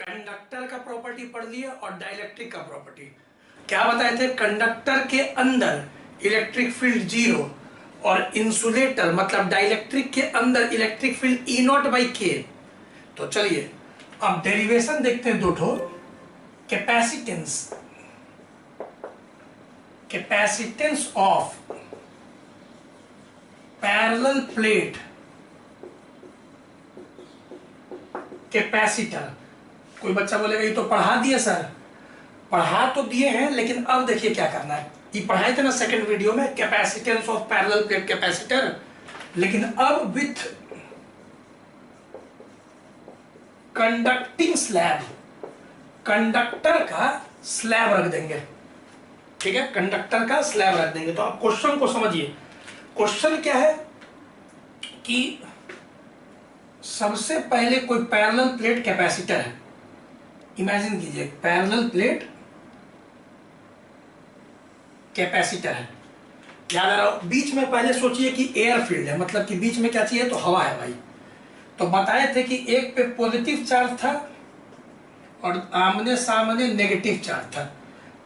Conductor का property पढ़ लिए और डाइलेक्ट्रिक का प्रॉपर्टी क्या बताए थे। कंडक्टर के अंदर इलेक्ट्रिक फील्ड जीरो और इंसुलेटर मतलब डाइलेक्ट्रिक के अंदर electric field E naught by के। तो चलिए अब डेरिवेशन देखते हैं दो ठो। Capacitance capacitance of parallel plate capacitor. कोई बच्चा बोलेगा ये तो पढ़ा दिए सर। पढ़ा तो दिए हैं, लेकिन अब देखिए क्या करना है। ये पढ़ाए थे ना सेकंड वीडियो में, capacitance of parallel plate capacitor, लेकिन अब विथ कंडक्टिंग स्लैब। कंडक्टर का स्लैब रख देंगे, ठीक है, कंडक्टर का स्लैब रख देंगे। तो आप क्वेश्चन को समझिए। क्वेश्चन क्या है कि सबसे पहले कोई पैरेलल प्लेट कैपेसिटर है। इमेजिन कीजिए पैरेलल प्लेट कैपेसिटर है। याद आ रहा, बीच में पहले सोचिए कि एयर फील्ड है, मतलब कि बीच में क्या चाहिए, तो हवा है भाई। तो बताए थे कि एक पे पॉजिटिव चार्ज था और आमने सामने नेगेटिव चार्ज था।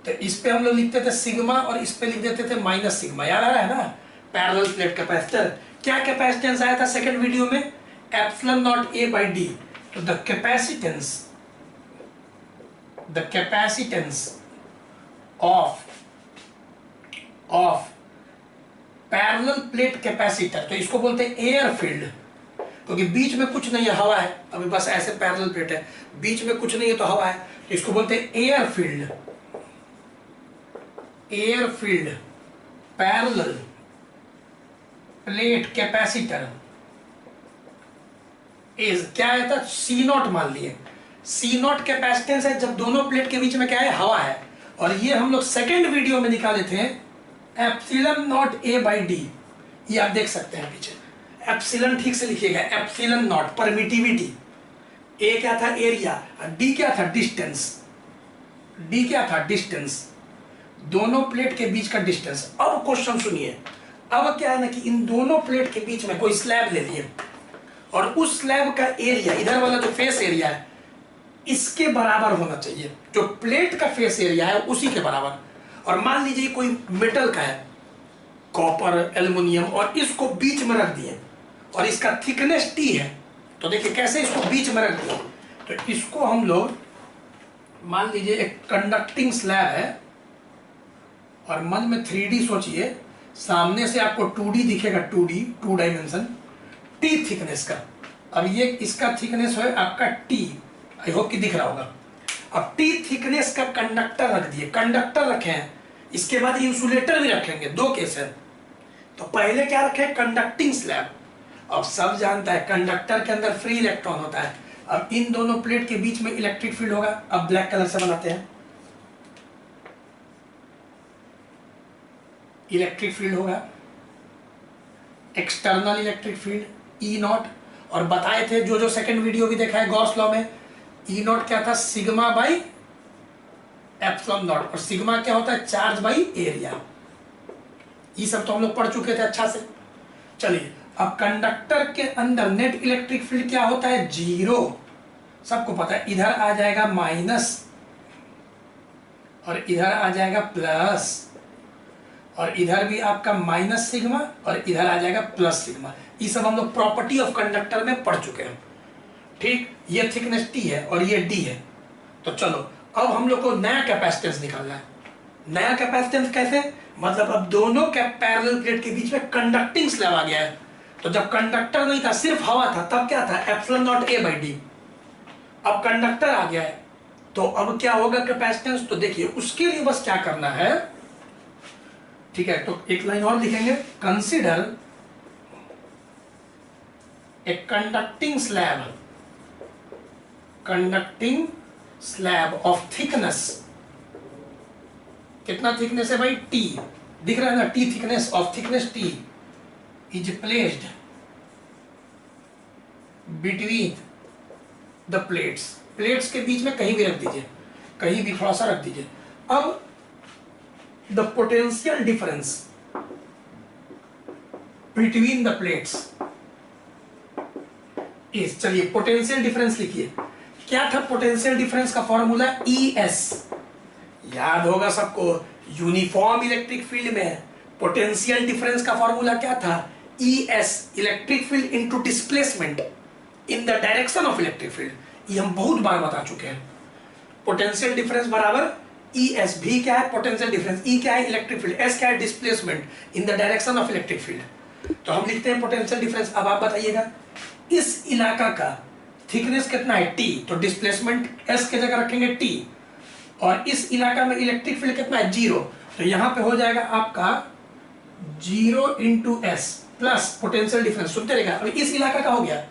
तो इस पे हम लोग लिखते थे सिग्मा और इस पे लिख देते थे माइनस सिग्मा। याद आ रहा है ना। पैरेलल प्लेट कैपेसिटर क्या कैपेसिटेंस आया था सेकंड वीडियो में, epsilon naught A by D. तो the capacitance of parallel plate capacitor, तो इसको बोलते हैं एयर फील्ड, क्योंकि बीच में कुछ नहीं है, हवा है। अभी बस ऐसे पैरेलल प्लेट है, बीच में कुछ नहीं है तो हवा है, तो इसको बोलते हैं air field. Air field parallel plate capacitor is क्या है था, सी नॉट मान लिए। सी नॉट कैपेसिटेंस है जब दोनों प्लेट के बीच में क्या है, हवा है। और ये हम लोग सेकेंड वीडियो में निकाले थे epsilon naught A by D. ये आप देख सकते हैं पीछे। एप्सिलॉन ठीक से लिखिएगा, एप्सिलॉन नॉट परमिटिविटी, ए क्या था एरिया, डी क्या था डिस्टेंस। डी क्या था डिस्टेंस, दोनों प्लेट के बीच का डिस्टेंस। अब क्वेश्चन सुनिए। अब क्या है ना कि इन दोनों प्लेट के बीच में कोई स्लैब ले लिए और उस स्लैब का एरिया, इधर वाला जो फेस एरिया है इसके बराबर होना चाहिए, जो प्लेट का फेस एरिया है उसी के बराबर। और मान लीजिए कोई मेटल का है, कॉपर एल्युमिनियम, और इसको बीच में रख दिए और इसका थिकनेस टी है। तो देखिए कैसे इसको बीच में रख दिए। तो इसको हम लोग मान लीजिए एक कंडक्टिंग स्लैब है और मन में 3D सोचिए, सामने से आपको 2D दिखेगा, 2D 2 डायमेंशन टी थिकनेस का। अब ये इसका थिकनेस है आपका टी, आई होप कि दिख रहा होगा। अब टी थिकनेस का कंडक्टर रख दिए, कंडक्टर रखे हैं, इसके बाद इंसुलेटर भी रखेंगे, दो केस है। तो पहले क्या रखे, कंडक्टिंग स्लैब। अब सब जानता है कंडक्टर के अंदर फ्री इलेक्ट्रॉन होता है। अब इन दोनों प्लेट के बीच में इलेक्ट्रिक फील्ड होगा। अब ब्लैक कलर से बनाते हैं, इलेक्ट्रिक फील्ड होगा, external electric field E not. और बताए थे जो सेकंड वीडियो भी देखा है गॉस लॉ में, ई नॉट क्या था, सिग्मा बाई एप्सिलॉन नॉट। और सिग्मा क्या होता है, चार्ज बाई एरिया। ये सब तो हम लोग पढ़ चुके थे अच्छा से। चलिए अब कंडक्टर के अंदर नेट इलेक्ट्रिक फील्ड क्या होता है, जीरो, सबको पता है। इधर आ जाएगा माइनस और इधर आ जाएगा प्लस, और इधर भी आपका माइनस सिग्मा और इधर आ जाएगा प्लस सिग्मा। ये सब हम लोग प्रॉपर्टी ऑफ कंडक्टर में पढ़ चुके हैं, ठीक। ये थिकनेस टी है और ये डी है। तो चलो अब हम लोग को नया कैपेसिटेंस निकालना है। नया कैपेसिटेंस कैसे, मतलब अब दोनों पैरेलल प्लेट के बीच में कंडक्टिंग स्लैब आ गया है। तो जब कंडक्टर नहीं था, सिर्फ हवा था, तब क्या था, epsilon naught A by D. अब कंडक्टर आ गया है, तो अब क्या होगा कैपेसिटेंस। तो देखिए उसके लिए बस क्या करना है, ठीक है। तो एक लाइन और लिखेंगे, consider a conducting slab of thickness. कितना थिकनेस है भाई, टी, दिख रहा है ना, T thickness of thickness T is placed between the plates. Plates के बीच में कहीं भी रख दीजिए, कहीं भी थोड़ा सा रख दीजिए। अब the potential difference between the plates is, चलिए पोटेंशियल डिफरेंस लिखिए, क्या था पोटेंशियल डिफरेंस का फॉर्मूला? ES। याद होगा सबको, यूनिफॉर्म इलेक्ट्रिक फील्ड में पोटेंशियल डिफरेंस का फॉर्मूला क्या था? ES, electric field into displacement in the direction of electric field. ये हम बहुत बार बता चुके हैं। पोटेंशियल डिफरेंस बराबर ES। भी क्या है? Potential difference. E क्या है? Electric field. S क्या है? Displacement in the direction of electric field. तो हम लिखते हैं पोटेंशियल डिफरेंस। अब आप बताइएगा इस इलाका का थिकनेस कितना है? T, तो डिस्प्लेसमेंट S की जगह रखेंगे T, और इस इलाका में इलेक्ट्रिक फील्ड कितना है? 0, तो यहां पे हो जाएगा आपका 0 into S plus potential difference. सुनते रहेगा। अब इस इलाका का हो गया।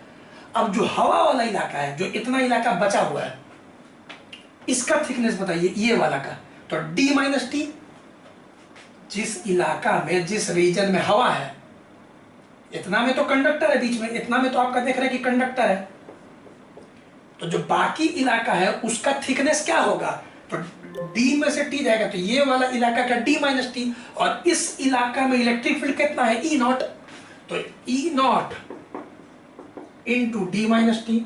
अब जो हवा वाला इलाका है, जो इतना इलाका बचा हुआ है, इसका थिकनेस बताइए, ये वाला का। तो D माइनस टी। जिस इलाका में, जिस रीजन में हवा है, इतना में तो कंडक्टर है बीच में, इतना में तो आपका देख रहे हैं कि कंडक्टर है, तो जो बाकी इलाका है उसका थिकनेस क्या होगा? तो D में से T जाएगा, तो ये वाला इलाका का D माइनस टी, और इस इलाका में इलेक्ट्रिक फील्ड कितना है? E नॉट, तो E not into D minus T.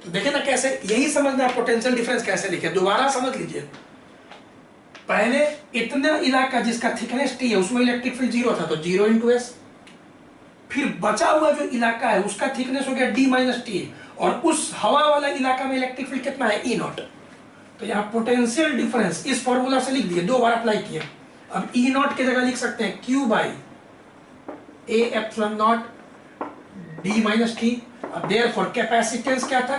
तो देखे ना कैसे, यही समझना है पोटेंशियल डिफरेंस कैसे लिखे। दोबारा समझ लीजिए, पहले इतना इलाका जिसका थिकनेस T है उसमें इलेक्ट्रिक फील्ड 0 था, तो 0 इंटू S। फिर बचा हुआ जो इलाका है उसका थिकनेस हो गया D माइनस टी, और उस हवा वाला इलाका में इलेक्ट्रिक फील्ड कितना है? E not. तो यहाँ पोटेंशियल डिफरेंस इस फॉर्मूला से लिख दिए, 2 बार अप्लाई किए। अब E नॉट की जगह लिख सकते हैं Q by A epsilon not D minus T. अब देयरफॉर कैपेसिटेंस क्या था?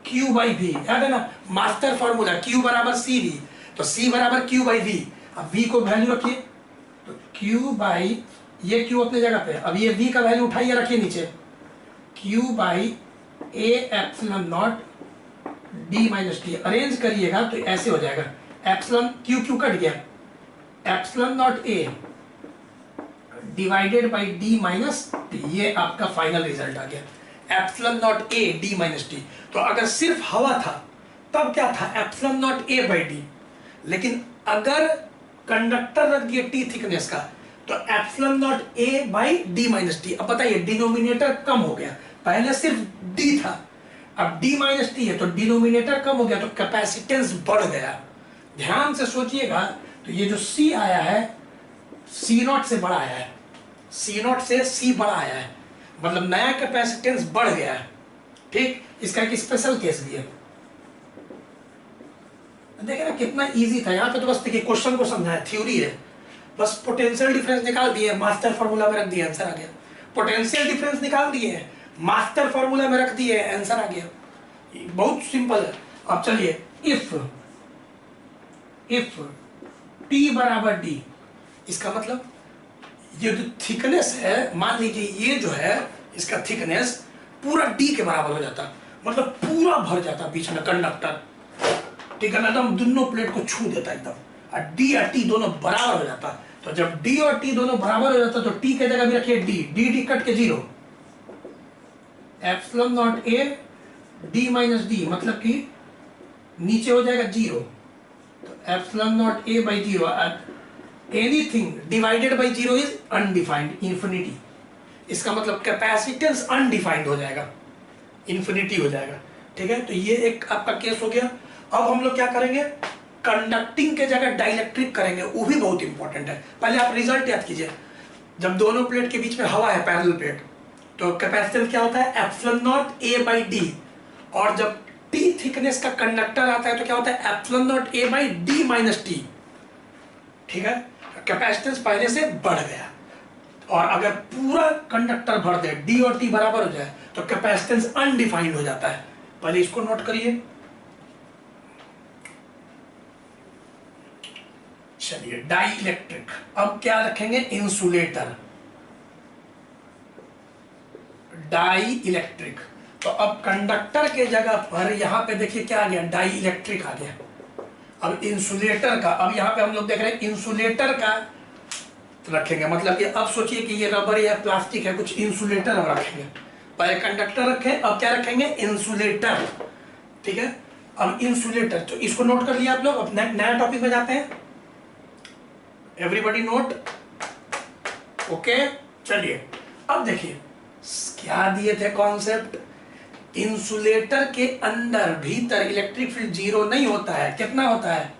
Q by V। याद है ना मास्टर फॉर्मूला, Q बराबर CV, तो C बराबर Q बाई V। अब V को वैल्यू रखिए, तो Q बाई, ये Q अपने जगह पे, अब ये V का वैल्यू उठाइए, रखिए नीचे, Q by A epsilon not D minus T. Arrange करिएगा तो ऐसे हो जाएगा, एप्सिलॉन Q कट गया, epsilon not A divided by D minus T. ये आपका फाइनल रिजल्ट आ गया, epsilon not A D minus T. तो अगर सिर्फ हवा था तब क्या था? Epsilon not A by D। लेकिन अगर कंडक्टर रख दिए T थिकनेस का, तो epsilon not A by D minus T. अब बताइए, डिनोमिनेटर कम हो गया, पहले सिर्फ D था, अब D माइनस टी है, तो डिनोमिनेटर कम हो गया, तो कैपेसिटेंस बढ़ गया। ध्यान से सोचिएगा, तो ये जो C आया है C नॉट से बड़ा आया है, C नॉट से C बड़ा आया है, मतलब नया कैपेसिटेंस बढ़ गया है। ठीक, इसका एक स्पेशल केस भी है। देखिए ना कितना इजी था, यहाँ पे तो बस देखिए क्वेश्चन को समझाया, थ्योरी है, बस पोटेंशियल डिफरेंस निकाल दिए, मास्टर फॉर्मूला में रख दिए, आंसर आ गया। पोटेंशियल डिफरेंस निकाल दिए, मास्टर फॉर्मूला में रख दिए, आंसर आ गया। बहुत सिंपल है। अब चलिए, इफ T बराबर D, इसका मतलब ये जो थिकनेस है, मान लीजिए ये जो है इसका थिकनेस पूरा D के बराबर हो जाता, मतलब पूरा भर जाता बीच में कंडक्टर, ठीक है ना, एकदम दोनों प्लेट को छू देता एकदम, और D और T दोनों बराबर हो जाता। तो जब D और T दोनों बराबर हो जाता, तो T के जगह भी रखिए D कट के 0, epsilon not A D minus D, मतलब कि नीचे हो जाएगा 0, तो epsilon not A by 0, anything divided by 0 is undefined, infinity. इसका मतलब कैपेसिटेंस अनडिफाइंड हो जाएगा, इंफिनिटी हो जाएगा। ठीक है, तो ये एक आपका केस हो गया। अब हम लोग क्या करेंगे? कंडक्टिंग के जगह डाइलेक्ट्रिक करेंगे, वो भी बहुत इंपॉर्टेंट है। पहले आप रिजल्ट याद कीजिए, जब दोनों प्लेट के बीच में हवा है, पैरेलल प्लेट, तो कैपेसिटेंस क्या होता है? Epsilon not A by D। और जब T थिकनेस का कंडक्टर आता है तो क्या होता है? Epsilon not A by D minus T. ठीक है, कैपेसिटेंस पहले से बढ़ गया, और अगर पूरा कंडक्टर भर दे, D और T बराबर हो जाए, तो कैपेसिटेंस अनडिफाइंड हो जाता है। पहले इसको नोट करिए। चलिए, डाई इलेक्ट्रिक। अब क्या रखेंगे? Insulator, dielectric. तो अब कंडक्टर के जगह पर यहां पे देखिए क्या आ गया? डाई इलेक्ट्रिक आ गया। अब इंसुलेटर का, अब यहां पे हम लोग देख रहे हैं इंसुलेटर का रखेंगे, मतलब कि अब सोचिए कि ये रबर या प्लास्टिक है, कुछ इंसुलेटर हम रखेंगे। पहले कंडक्टर रखें, अब क्या रखेंगे? इंसुलेटर। ठीक है, अब इंसुलेटर, तो इसको नोट कर लिया आप लोग। अब नया टॉपिक में जाते हैं। Everybody note, okay. चलिए, अब देखिए क्या दिए थे कॉन्सेप्ट, इंसुलेटर के अंदर भीतर इलेक्ट्रिक फील्ड जीरो नहीं होता है, कितना होता है?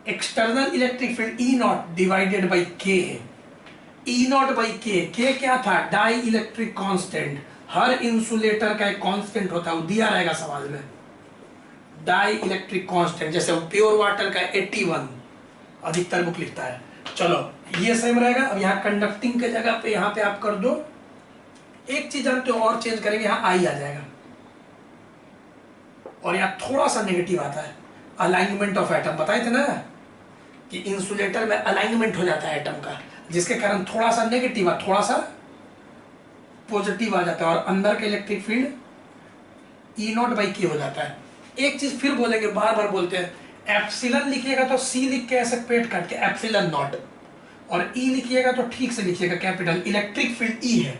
External electric field E naught divided by K. E naught by K क्या था? Dielectric constant. हर इंसुलेटर का एक कांस्टेंट होता है, वो दिया रहेगा सवाल में, डाई इलेक्ट्रिक कांस्टेंट। जैसे प्योर वाटर का 81 अधिकतर बुक लिखता है। चलो ये सेम रहेगा। अब यहाँ कंडक्टिंग के जगह पे यहाँ पे आप कर दो, एक चीज हम तो और चेंज करेंगे, यहाँ आई आ जाएगा और यहाँ थोड़ा सा नेगेटिव आता है, अलाइनमेंट ऑफ एटम। बताए थे ना कि इंसुलेटर में अलाइनमेंट हो जाता है एटम का, जिसके कारण थोड़ा सा नेगेटिव थोड़ा सा पॉजिटिव आ जाता है और अंदर का electric field E naught by के हो जाता है। एक चीज फिर बोलेंगे, बार बार बोलते हैं, एप्सिलन लिखिएगा तो सी लिख के ऐसे पेट काट के एप्सिलन नॉट, और ई लिखिएगा तो ठीक से लिखिएगा कैपिटल। इलेक्ट्रिक फील्ड ई है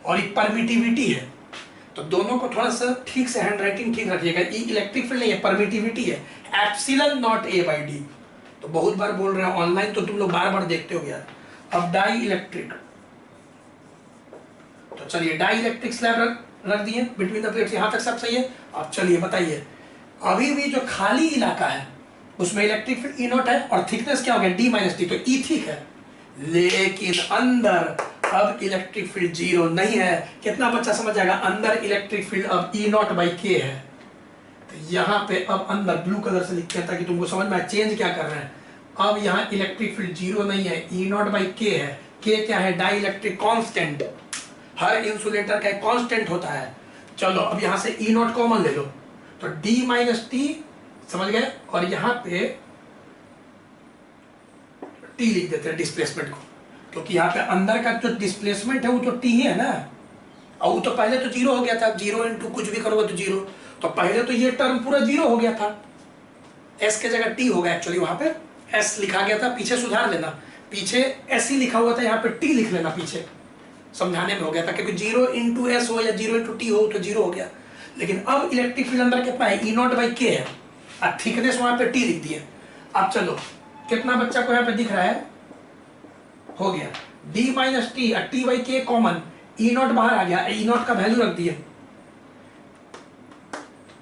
और एक परमिटिविटी है, तो दोनों को थोड़ा सा ठीक से हैंड राइटिंग ठीक रखिएगा। ई इलेक्ट्रिक फील्ड नहीं है, परमिटिविटी है, epsilon naught A by D. तो बहुत बार बोल रहे हैं ऑनलाइन, तो तुम लोग बार बार देखते हो यार। अब डाई इलेक्ट्रिक, तो चलिए डाई इलेक्ट्रिक स्लैब रख दिए बिटवीन द प्लेट्स, यहां तक सब सही है। अब चलिए बताइए, अभी भी जो खाली इलाका है उसमें इलेक्ट्रिक फील्ड ई नॉट है और थिकनेस क्या हो गया? डी माइनस टी, तो ई ठीक है, लेकिन अंदर अब इलेक्ट्रिक फील्ड जीरो नहीं है। कितना बच्चा समझ जाएगा? अंदर इलेक्ट्रिक फील्ड अब ई नॉट बाई के है। तो यहाँ पे अब अंदर ब्लू कलर से लिखते हैं ताकि तुमको समझ में आए चेंज क्या कर रहे हैं। अब यहाँ इलेक्ट्रिक फील्ड जीरो नहीं है, ई नॉट बाई के है। के क्या है? Dielectric constant. हर इंसुलेटर का एक कांस्टेंट होता है। चलो अब यहाँ से ई नॉट कॉमन ले लो, तो डी माइनस टी, समझ गए? और यहाँ पे टी लिख देते हैं डिस्प्लेसमेंट को, क्योंकि यहाँ पे अंदर का जो डिस्प्लेसमेंट है वो तो टी ही है ना, और वो तो पहले तो जीरो हो गया था। जीरो इंटू कुछ भी करोगे तो जीरो, तो पहले तो ये टर्म पूरा जीरो हो गया था। एस के जगह टी हो गया, एक्चुअली वहां पे एस लिखा गया था, पीछे सुधार लेना, पीछे एस ही लिखा हुआ था, यहाँ पे टी लिख लेना पीछे, समझाने में हो गया था। क्योंकि जीरो इंटू एस हो या जीरो इंटू टी हो तो जीरो हो गया। लेकिन अब इलेक्ट्रिक फील्ड अंदर कितना है? ई नॉट बाई के है, और थिकनेस वहां पे टी लिख दिए। अब चलो कितना बच्चा को यहाँ पे दिख रहा है? हो गया D minus T, T by के कॉमन, ई नॉट बाहर आ गया, ई नॉट का वैल्यू रख दिए।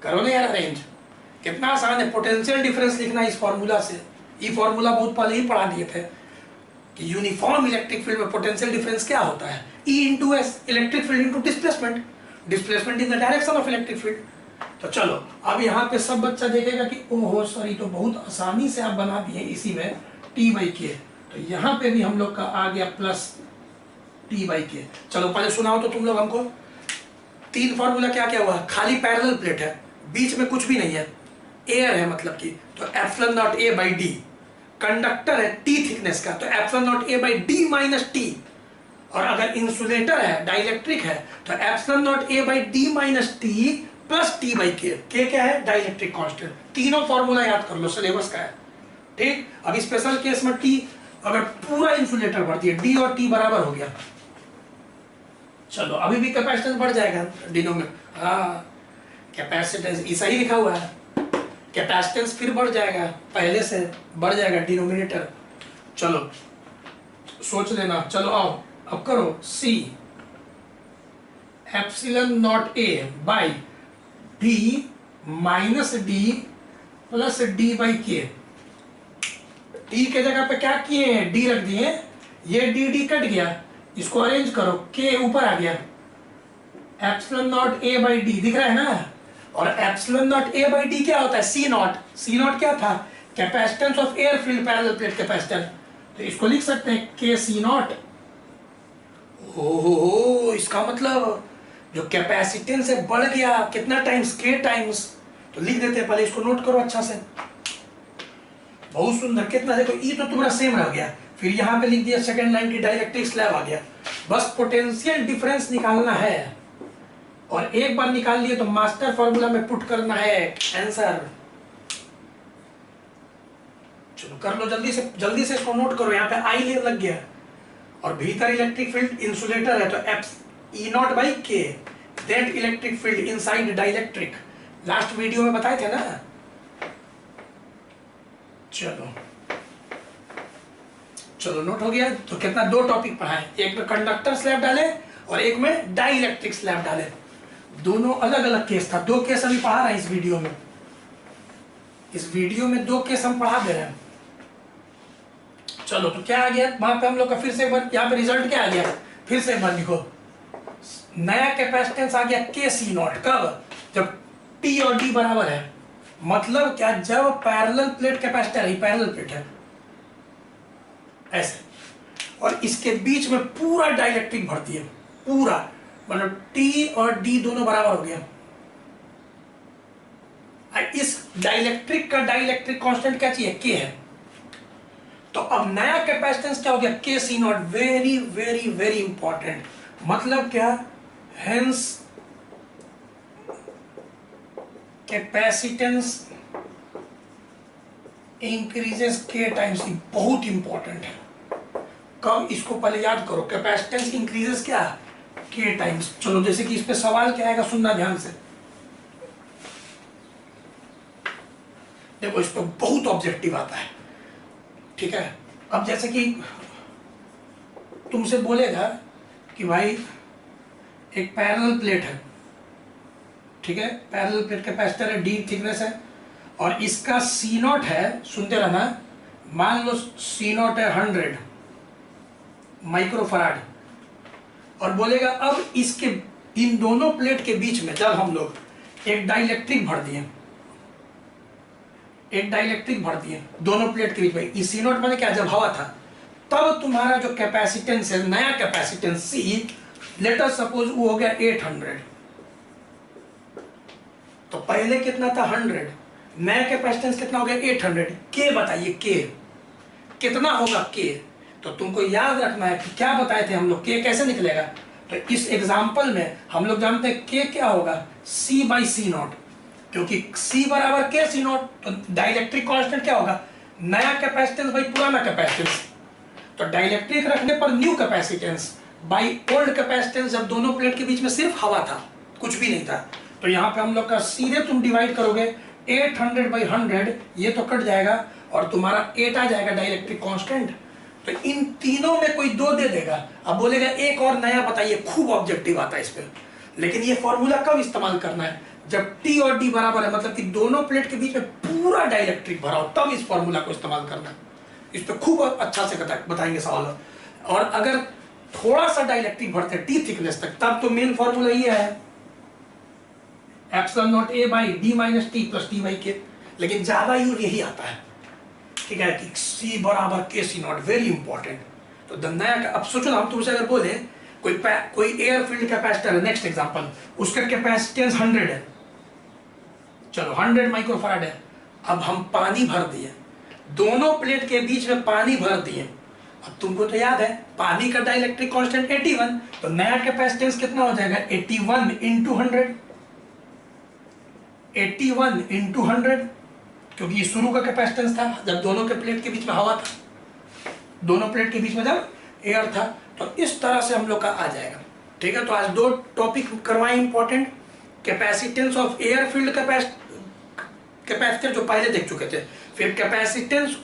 करो ना यार अरेंज, कितना आसान है पोटेंशियल डिफरेंस लिखना इस फॉर्मूला से। ये फॉर्मूला बहुत पहले ही पढ़ा दिए थे कि यूनिफॉर्म इलेक्ट्रिक फील्ड में पोटेंशियल डिफरेंस क्या होता है? E into S, electric field into displacement, displacement in the direction of electric field. तो चलो अब यहाँ पे सब बच्चा देखेगा कि ओहो सर ये तो बहुत आसानी से आप बना दिए इसी में टी बाई के। तो यहाँ पे भी हम लोग का आ गया प्लस टी बाई के। चलो पहले सुनाओ तो तुम लोग हमको। तीन फॉर्मूला क्या क्या हुआ? खाली पैरेलल प्लेट है, बीच में कुछ भी नहीं है, एयर है मतलब कि, तो epsilon naught A by D. Conductor है टी थिकनेस का, तो epsilon naught A by D minus T. और अगर इंसुलेटर है, डाइलेक्ट्रिक है, तो epsilon naught A by D minus T plus T by के। के क्या है? Dielectric constant. तीनों फॉर्मूला याद कर लो, सिलेबस का है, ठीक। अब स्पेशल केस में टी अगर पूरा इंसुलेटर भर दिया, डी और टी बराबर हो गया। चलो अभी भी कैपेसिटेंस बढ़ जाएगा डिनोमिनेटर, हाँ कैपेसिटेंस ऐसा ही लिखा हुआ है, कैपेसिटेंस फिर बढ़ जाएगा, पहले से बढ़ जाएगा डिनोमिनेटर। चलो सोच लेना। चलो आओ अब करो C epsilon naught A by D minus D plus D by K. D के जगह पे क्या किए हैं? डी रख दिए, ये डी डी कट गया, इसको अरेंज करो, के ऊपर आ गया, epsilon naught A by D दिख रहा है ना। और epsilon naught A by D क्या होता है? सी नॉट। सी नॉट क्या था? Capacitance of air field parallel plate capacitance, तो इसको लिख सकते हैं के सी नॉट। हो इसका मतलब जो कैपेसिटेंस है बढ़ गया, कितना टाइम्स? के टाइम्स। तो लिख देते हैं, पहले इसको नोट करो अच्छा से, बहुत सुंदर। कितना देखो, ई तो तुम्हारा सेम रह गया, फिर यहाँ पे लिख दिया सेकंड लाइन की डाइलेक्ट्रिक स्लैब आ गया। बस पोटेंशियल डिफरेंस निकालना है, और एक बार निकाल लिए तो मास्टर फॉर्मूला में पुट करना है आंसर। चलो कर लो जल्दी से इसको नोट करो। यहाँ पे आई लेयर लग गया, और भीतर इलेक्ट्रिक फील्ड इंसुलेटर है, तो एप्स ई नॉट बाई के, that electric field inside dielectric. Last video में बताए थे ना। चलो नोट हो गया। तो कितना? दो टॉपिक पढ़ाए, एक में कंडक्टर स्लैब डाले और एक में डाइलेक्ट्रिक स्लैब डाले। दोनों अलग अलग केस था, 2 केस अभी पढ़ा रहे हैं इस वीडियो में। इस वीडियो में 2 केस हम पढ़ा दे रहे हैं। चलो तो क्या आ गया वहां पे हम लोग का, फिर से एक बार यहाँ पे रिजल्ट क्या आ गया, फिर से एक बार लिखो। नया कैपेसिटेंस आ गया के सी नॉट, कब, जब टी और डी बराबर है। मतलब क्या, जब पैरेलल प्लेट कैपेसिटर है, पैरेलल प्लेट है ऐसे, और इसके बीच में पूरा डाइलेक्ट्रिक भरती है, पूरा, मतलब टी और डी दोनों बराबर हो गया। इस डाइलेक्ट्रिक का डाइलेक्ट्रिक कांस्टेंट क्या चाहिए, के है। तो अब नया कैपेसिटेंस क्या हो गया, K C naught. Very very very important. मतलब क्या, hence capacitance increases K times. बहुत इंपॉर्टेंट है, कब, इसको पहले याद करो। कैपेसिटेंस इंक्रीजेस क्या, के टाइम्स। चलो जैसे कि इस पे सवाल क्या आएगा, सुनना ध्यान से। देखो इस पे बहुत ऑब्जेक्टिव आता है, ठीक है। अब जैसे कि तुमसे बोलेगा कि भाई एक पैरेलल प्लेट है, ठीक है, पैरेलल प्लेट कैपेसिटर है, डी थिकनेस है, और इसका सी नॉट है, सुनते रहना, मान लो सी नॉट है 100 माइक्रोफराड, और बोलेगा अब इसके, इन दोनों प्लेट के बीच में जब हम लोग एक डाइलेक्ट्रिक भर दिए, एक डाइलेक्ट्रिक भर दिए दोनों प्लेट के बीच में, इस सी नॉट माने क्या, जब हवा था, तब तुम्हारा जो कैपेसिटेंस है, नया capacitance C, let us suppose वो हो गया 800। तो पहले कितना था 100, नया कैपेसिटेंस कितना हो गया 800। के बताइए, के कितना होगा, के। तो तुमको याद रखना है कि क्या बताए थे हम लोग, के कैसे निकलेगा। तो इस एग्जांपल में हम लोग जानते हैं के क्या होगा, सी बाई सी नॉट, क्योंकि सी बराबर के सी नॉट। तो डाइलेक्ट्रिक कांस्टेंट क्या होगा, नया कैपेसिटेंस बाई पुराना कैपेसिटेंस। तो डाइलेक्ट्रिक रखने पर new capacitance by old capacitance, जब दोनों प्लेट के बीच में सिर्फ हवा था, कुछ भी नहीं था। तो यहाँ पे हम लोग का सीधे तुम डिवाइड करोगे 800 बाई 100, ये तो कट जाएगा और तुम्हारा 8 आ जाएगा डाइलेक्ट्रिक कांस्टेंट। तो इन तीनों में कोई 2 दे देगा। अब बोलेगा एक और नया बताइए, खूब ऑब्जेक्टिव आता है इस पे। लेकिन ये फॉर्मूला कब इस्तेमाल करना है, जब टी और डी बराबर है, मतलब कि दोनों प्लेट के बीच में पूरा डाइलेक्ट्रिक भरा हो, तब इस फॉर्मूला को इस्तेमाल करना है। इस पे खूब अच्छा से बताएंगे सवाल। और अगर थोड़ा सा डाइलेक्ट्रिक भरते टी थिकनेस तक, तब तो मेन फॉर्मूला ये है epsilon naught A by D minus T plus T by के। लेकिन ज्यादा यूज यही आता है, ठीक है, कि सी बराबर के सी नॉट, वेरी इंपॉर्टेंट। तो नया, अब सोचो ना, हम तुमसे अगर बोले कोई एयर फील्ड कैपेसिटर है, नेक्स्ट एग्जांपल, उसका कैपेसिटेंस 100 है, चलो 100 माइक्रोफैराड है। अब हम पानी भर दिए, दोनों प्लेट के बीच में पानी भर दिए। अब तुमको तो याद है पानी का डाइलेक्ट्रिक कांस्टेंट 81, तो नया कैपेसिटेंस कितना हो जाएगा 81 इंटू 100, 81 इंटू 100, क्योंकि ये शुरू का कैपेसिटेंस था जब दोनों के प्लेट के बीच में हवा था, दोनों प्लेट के बीच में जब एयर था। तो इस तरह से हम लोग का आ जाएगा, ठीक है। तो आज 2 टॉपिक करवाए important, capacitance of air field capacitor जो पहले देख चुके थे, फिर कैपेसिटेंस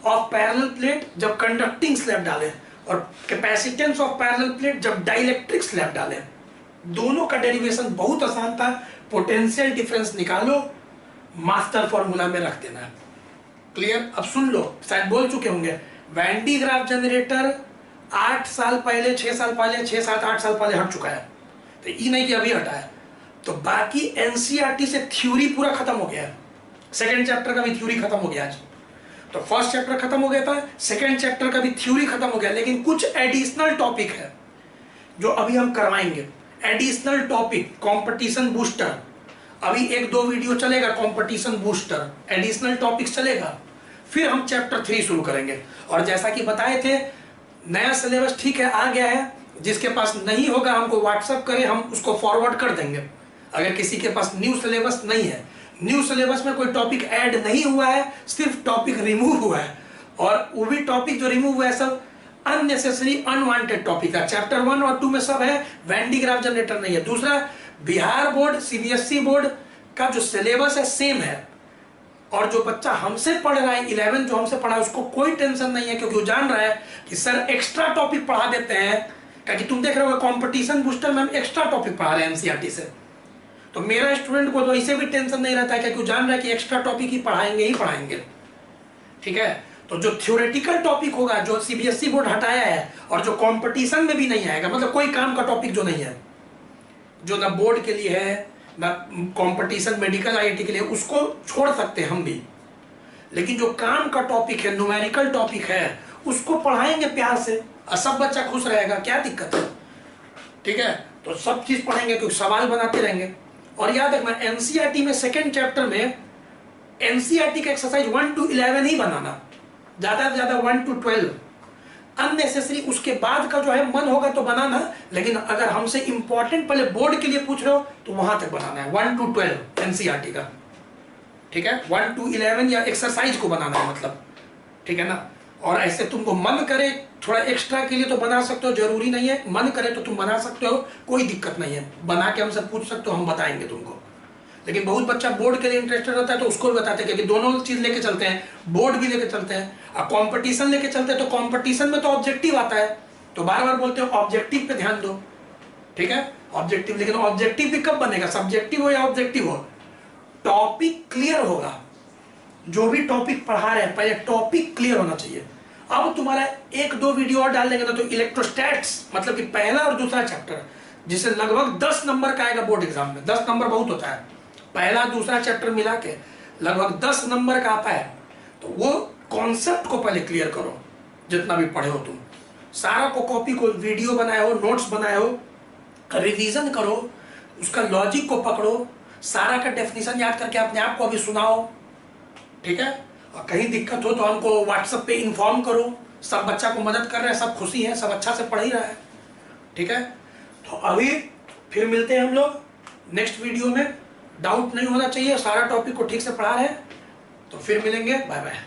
ऑफ पैरेलल प्लेट जब कंडक्टिंग स्लैब डाले, और कैपेसिटेंस ऑफ पैरेलल प्लेट जब डाइलेक्ट्रिक स्लैब डाले। दोनों का डेरिवेशन बहुत आसान था, पोटेंशियल डिफरेंस निकालो, मास्टर फॉर्मूला में रख देना है। क्लियर। अब सुन लो, शायद बोल चुके होंगे, वैन डी ग्राफ जनरेटर 8 साल पहले, 6 साल पहले, 6, 7, 8 साल पहले हट चुका है। तो ये नहीं कि अभी हटा है। तो बाकी एनसीईआरटी से थ्योरी पूरा खत्म हो गया है, सेकेंड चैप्टर का भी थ्योरी खत्म हो गया आज। तो फर्स्ट चैप्टर खत्म हो गया था, सेकेंड चैप्टर का भी थ्योरी खत्म हो गया, लेकिन कुछ एडिशनल टॉपिक है जो अभी हम करवाएंगे। एडिशनल टॉपिक, कंपटीशन बूस्टर, अभी 1-2 वीडियो चलेगा कंपटीशन बूस्टर, एडिशनल टॉपिक्स चलेगा, फिर हम चैप्टर 3 शुरू करेंगे। और जैसा कि बताए थे, नया सिलेबस ठीक है आ गया है, जिसके पास नहीं होगा हमको व्हाट्सएप करें, हम उसको फॉरवर्ड कर देंगे। अगर किसी के पास न्यू सिलेबस नहीं है, न्यू सिलेबस में कोई टॉपिक ऐड नहीं हुआ है, सिर्फ टॉपिक रिमूव हुआ है, और वो भी टॉपिक जो रिमूव हुआ है सब अननेसेसरी अनवांटेड टॉपिक है। चैप्टर 1 और 2 में सब है, वैन डी ग्राफ जनरेटर नहीं है। दूसरा, बिहार बोर्ड सीबीएसई बोर्ड का जो सिलेबस है सेम है, और जो बच्चा हमसे पढ़ रहा है 11 जो हमसे पढ़ा है, उसको कोई टेंशन नहीं है, क्योंकि वो जान रहा है कि सर एक्स्ट्रा टॉपिक पढ़ा देते हैं। क्योंकि तुम देख रहे हो कंपटीशन बूस्टर में हम एक्स्ट्रा टॉपिक पढ़ा रहे हैं एनसीईआरटी से, तो मेरा स्टूडेंट को तो इसे भी टेंशन नहीं रहता है, क्योंकि जान रहा है कि एक्स्ट्रा टॉपिक ही पढ़ाएंगे। ठीक है, तो जो थ्योरेटिकल टॉपिक होगा, जो सीबीएसई बोर्ड हटाया है और जो कंपटीशन में भी नहीं आएगा, मतलब कोई काम का टॉपिक जो नहीं है, जो ना बोर्ड के लिए है ना कंपटीशन मेडिकल आईआईटी के लिए, उसको छोड़ सकते हैं हम भी। लेकिन जो काम का टॉपिक है, न्यूमेरिकल टॉपिक है, उसको पढ़ाएंगे प्यार से और सब बच्चा खुश रहेगा, क्या दिक्कत है। ठीक है, तो सब चीज पढ़ेंगे, क्योंकि सवाल बनाते रहेंगे। और याद रखना, एनसीईआरटी में सेकेंड चैप्टर में एनसीईआरटी का एक्सरसाइज 1 to 11 ही बनाना, ज्यादा से ज्यादा 1 to 12 अननेसेसरी। उसके बाद का जो है मन होगा तो बनाना, लेकिन अगर हमसे इंपॉर्टेंट पहले बोर्ड के लिए पूछ रहे हो तो वहां तक बनाना है, 1 to 12 एनसीईआरटी का। ठीक है, 1 to 11 या एक्सरसाइज को बनाना है मतलब। ठीक है ना, और ऐसे तुमको मन करे थोड़ा एक्स्ट्रा के लिए तो बना सकते हो, जरूरी नहीं है। मन करे तो तुम बना सकते हो, कोई दिक्कत नहीं है, बना के हमसे पूछ सकते हो, हम बताएंगे तुमको। लेकिन बहुत बच्चा बोर्ड के लिए इंटरेस्टेड रहता है तो उसको भी बताते हैं, क्योंकि दोनों चीज लेके चलते हैं, बोर्ड भी लेके चलते हैं और कंपटीशन लेके चलते हैं। तो कंपटीशन में तो ऑब्जेक्टिव आता है, तो बार बार बोलते हो ऑब्जेक्टिव पे ध्यान दो। ठीक है, ऑब्जेक्टिव, लेकिन ऑब्जेक्टिव भी कब बनेगा, सब्जेक्टिव हो या ऑब्जेक्टिव हो, टॉपिक क्लियर होगा। जो भी टॉपिक पढ़ा रहे हैं पहले टॉपिक क्लियर होना चाहिए। अब तुम्हारा 1-2 वीडियो और डाल देंगे ना, तो इलेक्ट्रोस्टैट्स मतलब कि पहला और दूसरा चैप्टर, जिसे लगभग 10 नंबर का आएगा बोर्ड एग्जाम में। 10 नंबर बहुत होता है, पहला दूसरा चैप्टर मिला के लगभग 10 नंबर का आता है। तो वो कॉन्सेप्ट को पहले क्लियर करो, जितना भी पढ़े हो तुम, सारा को कॉपी को वीडियो बनाए हो, नोट्स बनाए हो, रिवीजन करो, उसका लॉजिक को पकड़ो, सारा का डेफिनेशन याद करके अपने आप को अभी सुनाओ। ठीक है, और कहीं दिक्कत हो तो हमको व्हाट्सएप पे इन्फॉर्म करो। सब बच्चा को मदद कर रहे हैं, सब खुशी है, सब अच्छा से पढ़ ही रहा है। ठीक है, तो अभी फिर मिलते हैं हम लोग नेक्स्ट वीडियो में। डाउट नहीं होना चाहिए, सारा टॉपिक को ठीक से पढ़ा रहे हैं। तो फिर मिलेंगे, बाय बाय।